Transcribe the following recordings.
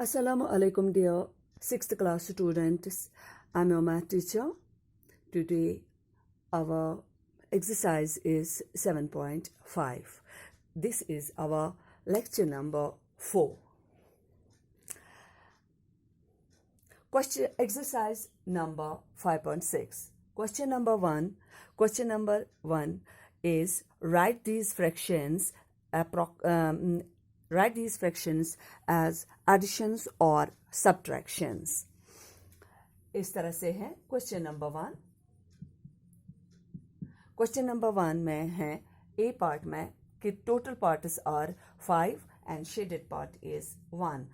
Assalamu alaikum, dear 6th class students. I'm your math teacher. Today our exercise is 7.5. This is our lecture number 4. Question exercise number 5.6. Question number 1 is write these fractions as additions or subtractions. इस तरह से है question number 1. Question number 1 में है ए part में कि total parts are 5 and shaded part is 1.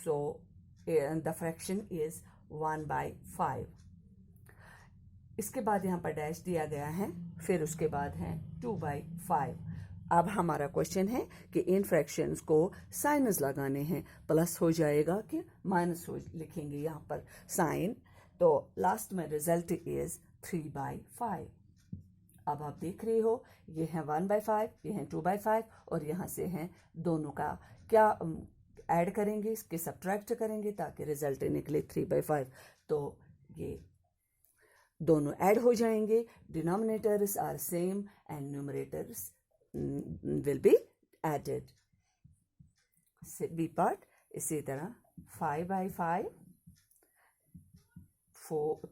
So the fraction is 1/5. इसके बाद यहाँ पर डैश दिया गया है, फिर उसके बाद है 2/5. अब हमारा क्वेश्चन है कि इन फ्रैक्शंस को साइनस लगाने हैं. प्लस हो जाएगा कि माइनस हो लिखेंगे यहाँ पर साइन. तो लास्ट में रिजल्ट इज 3/5. अब आप देख रहे हो ये है 1/5, ये है 2/5 और यहाँ से हैं दोनों का क्या ऐड करेंगे, इसके सब्ट्रैक्ट करेंगे ताकि रिजल्ट निकले 3/5. तो ये दोनों ऐड हो जाएंगे. Denominators are same and numerators will be added. B part इसी तरह 5/5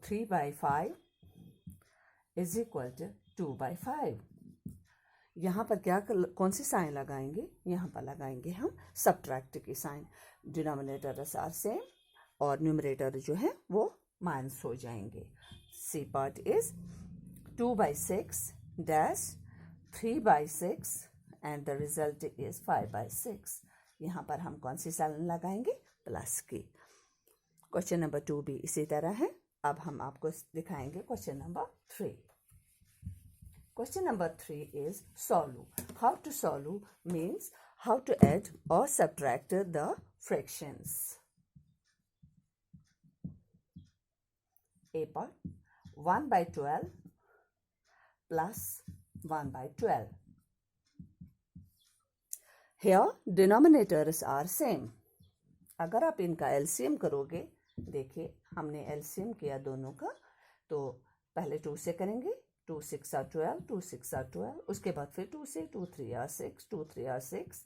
3/5 is equal to 2/5. यहाँ पर क्या कौन सी साइन लगाएंगे, यहाँ पर लगाएंगे हम सब्ट्रैक्ट की साइन. डिनोमिनेटर्स आर सेम और न्यूमरेटर जो है वो माइनस हो जाएंगे. C part is 2/6 dash 3/6 and the result is 5/6. यहाँ पर हम कौन सी साइन लगाएंगे, प्लस की. क्वेश्चन नंबर 2 भी इसी तरह है. अब हम आपको दिखाएंगे question number 3. Question number 3 is solve. How to solve means how to add or subtract the fractions. A part 1/12 plus 1/12. Here denominators are same. अगर आप इनका एलसीएम करोगे, देखिए हमने एलसीएम किया दोनों का, तो पहले 2 से करेंगे. 2 6 are 12, 2 6 are 12. उसके बाद फिर 2 से 2 3 are 6, 2 3 are 6.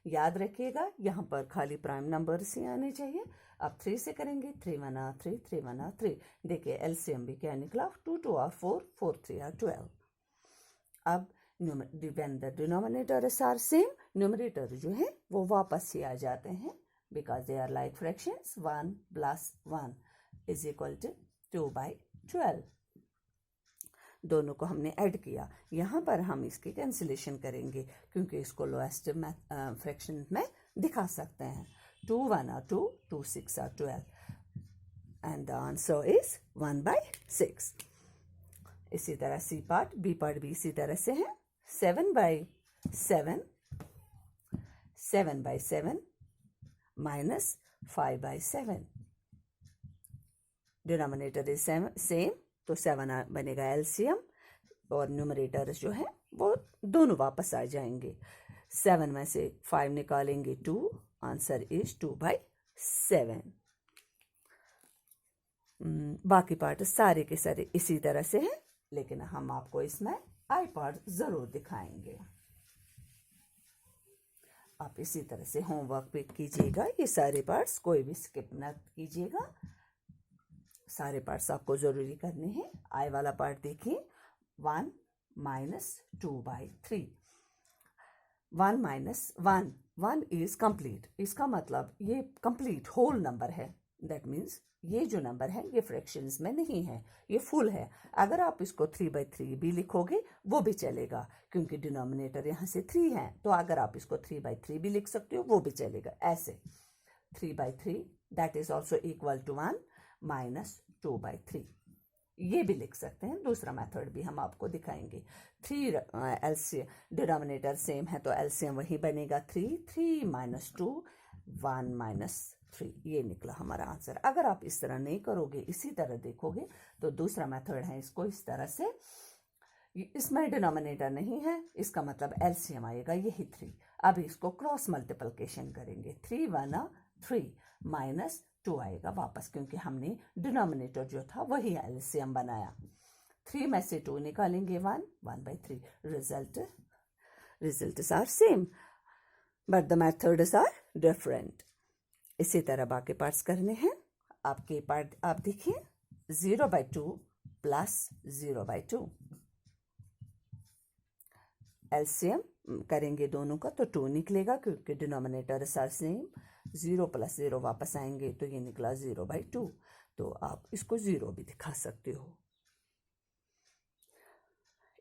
याद रखिएगा यहाँ पर खाली प्राइम नंबर्स ही आने चाहिए. अब 3 से करेंगे. 3 1 are 3, 3 1 are 3. देखिए एलसीएम भी क्या निकला, 2 2 are 4, 4 3 are 12. अब when the denominators are same, numerator जो है वो वापस ही आ जाते हैं because they are like fractions. 1 plus 1 is equal to 2/12. दोनों को हमने ऐड किया. यहाँ पर हम इसकी कैंसिलेशन करेंगे क्योंकि इसको लोएस्ट फ्रैक्शन में दिखा सकते हैं. 2 1 are 2, 2 6 are 12 and the answer is 1/6. इसी तरह सी पार्ट, बी पार्ट भी इसी तरह से है. 7/7 7/7 minus 5/7. डिनोमिनेटर इज सेम, तो 7 बनेगा एलसीएम और न्यूमरेटर जो है वो दोनों वापस आ जाएंगे. 7 में से 5 निकालेंगे 2. Answer is 2/7. बाकी पार्ट सारे के सारे इसी तरह से है, लेकिन हम आपको इसमें आई पार्ट जरूर दिखाएंगे. आप इसी तरह से होमवर्क पे कीजिएगा. ये सारे पार्ट्स कोई भी स्किप न कीजिएगा, सारे पार्ट्स आपको जरूरी करने हैं. आई वाला पार्ट देखिए. 1 - 2/3. 1 - 1 1 इज कंप्लीट. इसका मतलब ये कंप्लीट होल नंबर है. दैट मीन्स ये जो नंबर है ये फ्रैक्शंस में नहीं है, ये फुल है. अगर आप इसको 3/3 भी लिखोगे वो भी चलेगा क्योंकि डिनोमिनेटर यहाँ से 3 है. तो अगर आप इसको 3/3 भी लिख सकते हो वो भी चलेगा. ऐसे 3/3 that is also equal to 1 - 2/3. ये भी लिख सकते हैं. दूसरा मेथड भी हम आपको दिखाएंगे. 3 एलसीएम डिनोमिनेटर सेम है तो एलसीएम वही बनेगा 3. 3 - 2 1 - 3. ये निकला हमारा आंसर. अगर आप इस तरह नहीं करोगे, इसी तरह देखोगे, तो दूसरा मेथड है इसको इस तरह से. इसमें डिनोमिनेटर नहीं है, इसका मतलब एलसीएम आएगा यही 3. अब इसको क्रॉस मल्टीप्लिकेशन करेंगे. 3 1 3 माइनस 2 आएगा वापस, क्योंकि हमने डिनोमिनेटर जो था वही एलसीएम बनाया। 3 में से 2 निकालेंगे 1/3। Results are same but the methods are different. इसी तरह बाकी पार्ट्स करने हैं। आपके पार्ट आप देखिए, 0/2 प्लस 0/2। एलसीएम करेंगे दोनों का तो 2 निकलेगा, क्योंकि डिनोमिनेटर आर सेम। 0 + 0 वापस आएंगे तो ये निकला 0/2। तो आप इसको 0 भी दिखा सकते हो।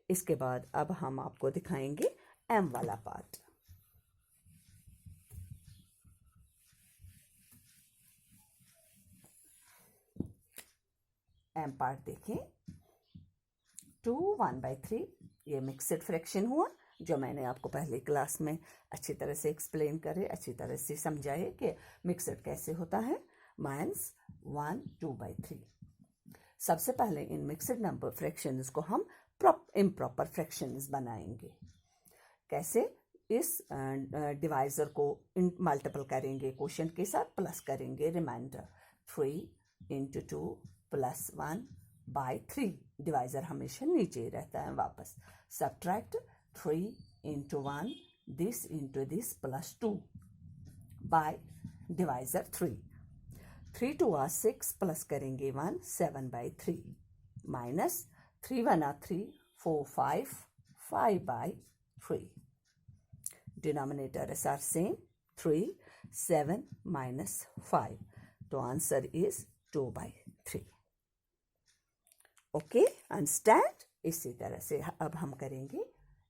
इसके बाद अब हम आपको दिखाएंगे m वाला पार्ट। m पार्ट देखें। 2 1/3 ये मिक्सड फ्रैक्शन हुआ, जो मैंने आपको पहले क्लास में अच्छी तरह से एक्सप्लेन करे, अच्छी तरह से समझाए कि मिक्सड कैसे होता है। माइनस 1 2/3। सबसे पहले इन मिक्सड नंबर फ्रैक्शंस को हम इम्प्रॉपर फ्रैक्शंस बनाएंगे। कैसे? इस डिवाइजर को मल्टीपल करेंगे, क्वोशिएंट के साथ प्लस करेंगे रिमाइंडर। 3 × 2 + 1/3। डिवाइजर हमेशा नीचे ही रहता है वापस। Subtract 3 × 1 this × this +2 by divisor 3। 3 2 are 6 plus करेंगे 1 7/3 minus 3 1 are 3 4 5 5/3। Denominators are same. 3 7 minus 5, तो आंसर इज 2/3। Okay, understand? इसी तरह से अब हम करेंगे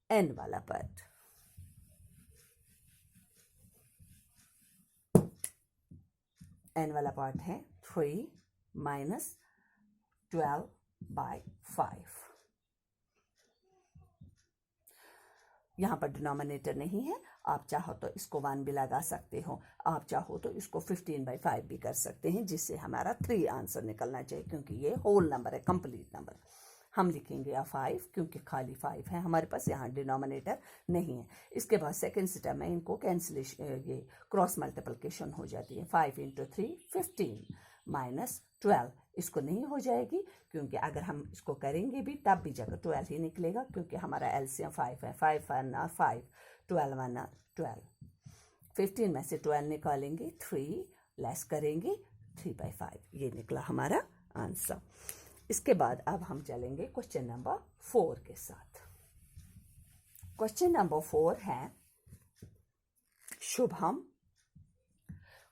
n वाला पार्ट। n वाला पार्ट है 3 minus 12/5। यहाँ पर डिनोमिनेटर नहीं है, आप चाहो तो इसको 1 भी लगा सकते हो, आप चाहो तो इसको 15/5 भी कर सकते हैं, जिससे हमारा 3 आंसर निकलना चाहिए, क्योंकि ये होल नंबर है, कंप्लीट नंबर। हम लिखेंगे या 5, क्योंकि खाली 5 है हमारे पास, यहाँ डिनोमिनेटर नहीं है। इसके बाद सेकेंड स्टेप में इनको कैंसिलेशन, ये क्रॉस मल्टीप्लिकेशन हो जाती है। 5 × 3 15 माइनस 12, इसको नहीं हो जाएगी, क्योंकि अगर हम इसको करेंगे भी तब भी जगह 12 ही निकलेगा, क्योंकि हमारा एलसीएम 5 है। 5 1 5, 12 1 12। 15 में से 12 निकालेंगे, 3 लेस करेंगे 3/5, ये निकला हमारा आंसर। इसके बाद अब हम चलेंगे क्वेश्चन नंबर 4 के साथ। क्वेश्चन नंबर 4 है Shubham.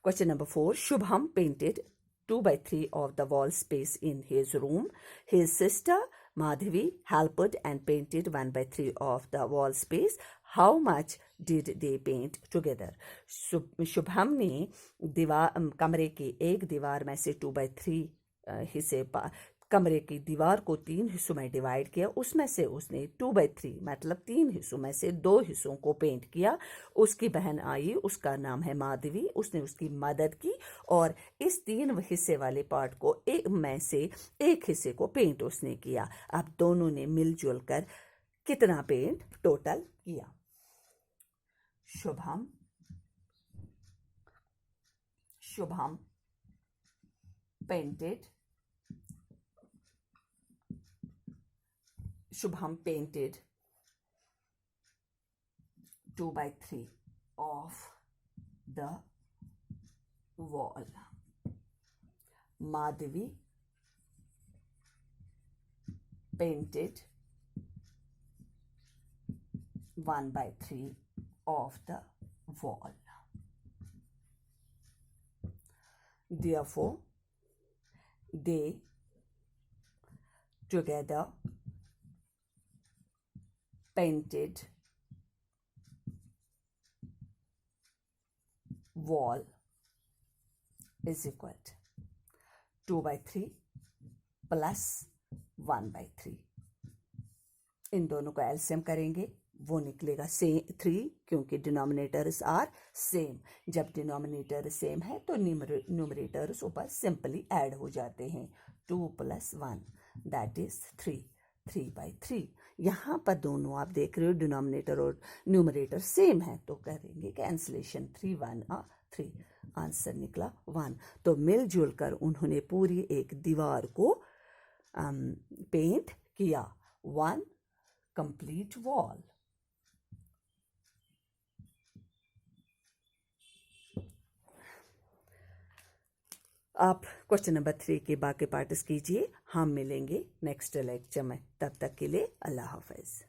Question number 4, Shubham painted 2/3 of the wall space in his room. His sister Madhavi helped and painted 1/3 of the wall space. How much did they paint together? Shubham ने कमरे की एक दीवार में से 2/3 हिस्से कमरे की दीवार को 3 हिस्सों में डिवाइड किया, उसमें से उसने 2/3 मतलब 3 हिस्सों में से 2 हिस्सों को पेंट किया। उसकी बहन आई, उसका नाम है माधवी, उसने उसकी मदद की और इस 3 हिस्से वाले पार्ट को एक में से एक हिस्से को पेंट उसने किया। अब दोनों ने मिलजुल कर कितना पेंट टोटल किया? Shubham painted 2/3 of the wall. Madhavi painted 1/3 of the wall. Therefore, they together painted wall is equal to 2/3 plus 1/3। इन दोनों को एलसीएम करेंगे, वो निकलेगा 3, क्योंकि डिनोमिनेटर्स आर सेम। जब डिनोमिनेटर सेम है तो न्यूमरेटर्स ऊपर सिंपली ऐड हो जाते हैं। 2 + 1 दैट इज 3, 3/3। यहाँ पर दोनों आप देख रहे हो डिनोमिनेटर और न्यूमरेटर सेम है, तो करेंगे कैंसिलेशन। 3 1 3, आंसर निकला 1। तो मिलजुल कर उन्होंने पूरी एक दीवार को पेंट किया, 1 कंप्लीट वॉल। आप क्वेश्चन नंबर 3 के बाकी पार्ट्स कीजिए। हम मिलेंगे नेक्स्ट लेक्चर में, तब तक के लिए अल्लाह हाफिज।